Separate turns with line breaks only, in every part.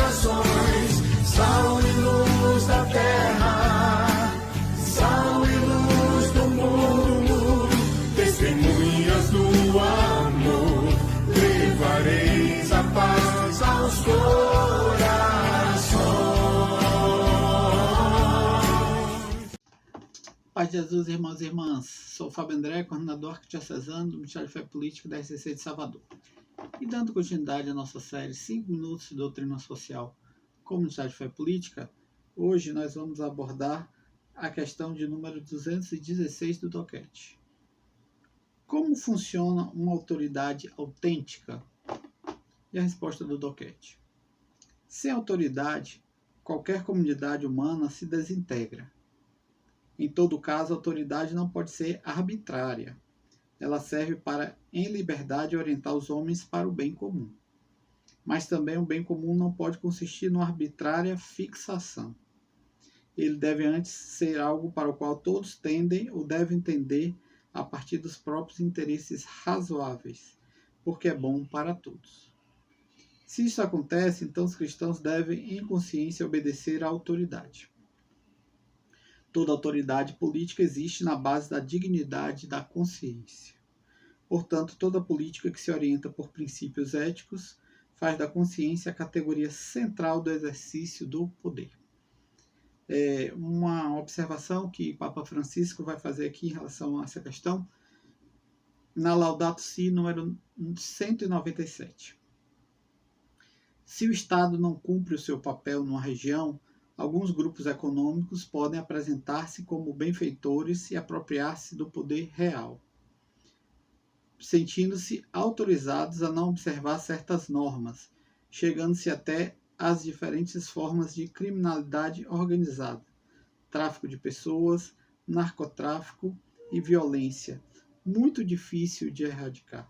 corações, sal e luz da terra, sal e luz do mundo, testemunhas do amor, levareis a paz aos corações.
Paz de Jesus, irmãos e irmãs. Sou Fábio André, coordenador arquidiocesano do Ministério de Fé Política da RCC de Salvador. E dando continuidade à nossa série 5 minutos de doutrina social com o Ministério de Fé Política, hoje nós vamos abordar a questão de número 216 do DOCET. Como funciona uma autoridade autêntica? E a resposta do DOCET. Sem autoridade, qualquer comunidade humana se desintegra. Em todo caso, a autoridade não pode ser arbitrária. Ela serve para, em liberdade, orientar os homens para o bem comum. Mas também o bem comum não pode consistir numa arbitrária fixação. Ele deve antes ser algo para o qual todos tendem ou devem tender a partir dos próprios interesses razoáveis, porque é bom para todos. Se isso acontece, então os cristãos devem, em consciência, obedecer à autoridade. Toda autoridade política existe na base da dignidade da consciência. Portanto, toda política que se orienta por princípios éticos faz da consciência a categoria central do exercício do poder. Uma observação que Papa Francisco vai fazer aqui em relação a essa questão, na Laudato Si, número 197. Se o Estado não cumpre o seu papel numa região, alguns grupos econômicos podem apresentar-se como benfeitores e apropriar-se do poder real, sentindo-se autorizados a não observar certas normas, chegando-se até às diferentes formas de criminalidade organizada, tráfico de pessoas, narcotráfico e violência, muito difícil de erradicar.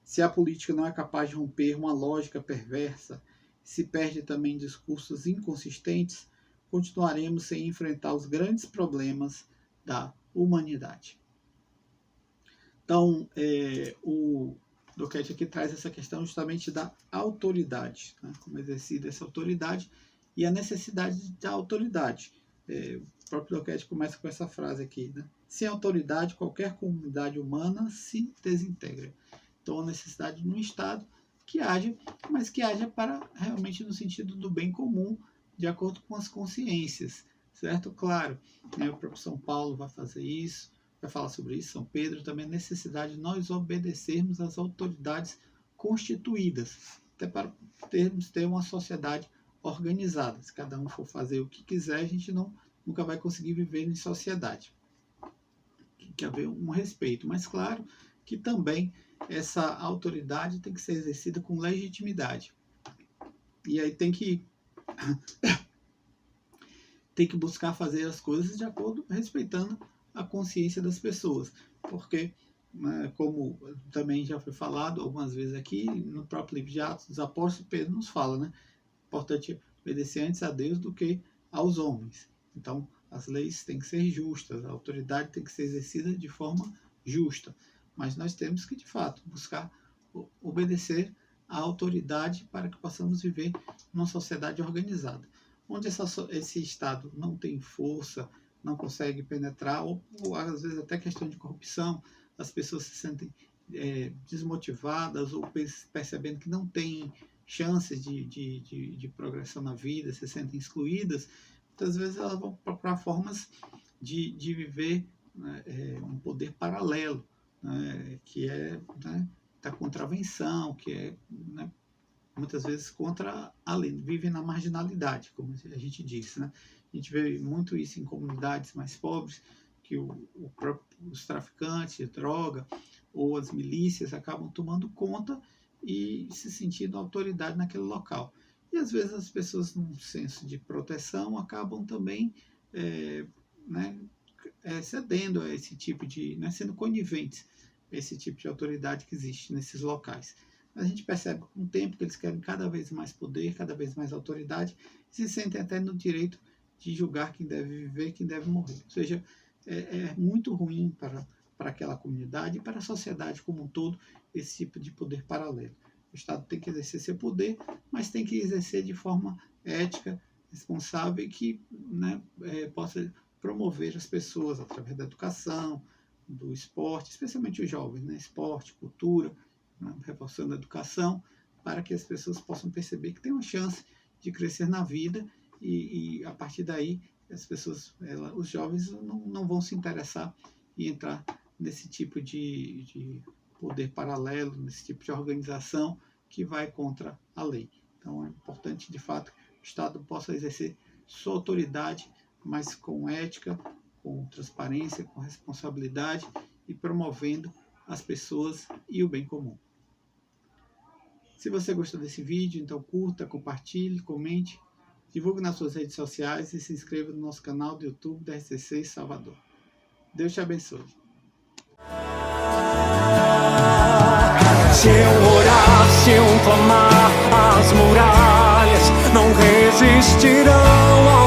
Se a política não é capaz de romper uma lógica perversa, se perde também discursos inconsistentes, continuaremos sem enfrentar os grandes problemas da humanidade. Então, o DOCET aqui traz essa questão justamente da autoridade, né? Como exercida essa autoridade e a necessidade da autoridade. O próprio DOCET começa com essa frase aqui, né? Sem autoridade, qualquer comunidade humana se desintegra. Então, a necessidade de um Estado que haja, mas que haja para realmente no sentido do bem comum, de acordo com as consciências, certo? Claro, né, o próprio São Paulo vai fazer isso, vai falar sobre isso, São Pedro também, a necessidade de nós obedecermos às autoridades constituídas, até para ter uma sociedade organizada. Se cada um for fazer o que quiser, a gente nunca vai conseguir viver em sociedade. Tem que haver um respeito, mas claro que também essa autoridade tem que ser exercida com legitimidade. E aí tem que buscar fazer as coisas de acordo, respeitando a consciência das pessoas. Porque, né, como também já foi falado algumas vezes aqui, no próprio livro de Atos dos Apóstolos, Pedro nos fala, né? Importante obedecer antes a Deus do que aos homens. Então, as leis têm que ser justas, a autoridade tem que ser exercida de forma justa. Mas nós temos que, de fato, buscar obedecer à autoridade para que possamos viver numa sociedade organizada, onde esse Estado não tem força, não consegue penetrar, ou às vezes até questão de corrupção, as pessoas se sentem desmotivadas ou percebendo que não têm chances de progressão na vida, se sentem excluídas. Muitas vezes elas vão procurar formas de viver, né, um poder paralelo, que é, né, da contravenção, que é, né, muitas vezes contra a lei, vivem na marginalidade, como a gente disse, né? A gente vê muito isso em comunidades mais pobres, que os traficantes de droga ou as milícias acabam tomando conta e se sentindo autoridade naquele local. E às vezes as pessoas, num senso de proteção, acabam também cedendo a esse tipo de, né, sendo coniventes a esse tipo de autoridade que existe nesses locais. Mas a gente percebe com o tempo que eles querem cada vez mais poder, cada vez mais autoridade, e se sentem até no direito de julgar quem deve viver e quem deve morrer. Ou seja, é muito ruim para aquela comunidade e para a sociedade como um todo esse tipo de poder paralelo. O Estado tem que exercer seu poder, mas tem que exercer de forma ética, responsável e que, né, possa promover as pessoas através da educação, do esporte, especialmente os jovens, né? Esporte, cultura, né? Reforçando a educação, para que as pessoas possam perceber que tem uma chance de crescer na vida e a partir daí as pessoas, os jovens não vão se interessar e entrar nesse tipo de poder paralelo, nesse tipo de organização que vai contra a lei. Então é importante, de fato, que o Estado possa exercer sua autoridade, mas com ética, com transparência, com responsabilidade e promovendo as pessoas e o bem comum. Se você gostou desse vídeo, então curta, compartilhe, comente, divulgue nas suas redes sociais e se inscreva no nosso canal do YouTube da RCC Salvador. Deus te abençoe.
Se eu orar, se eu clamar, as muralhas não resistirão ao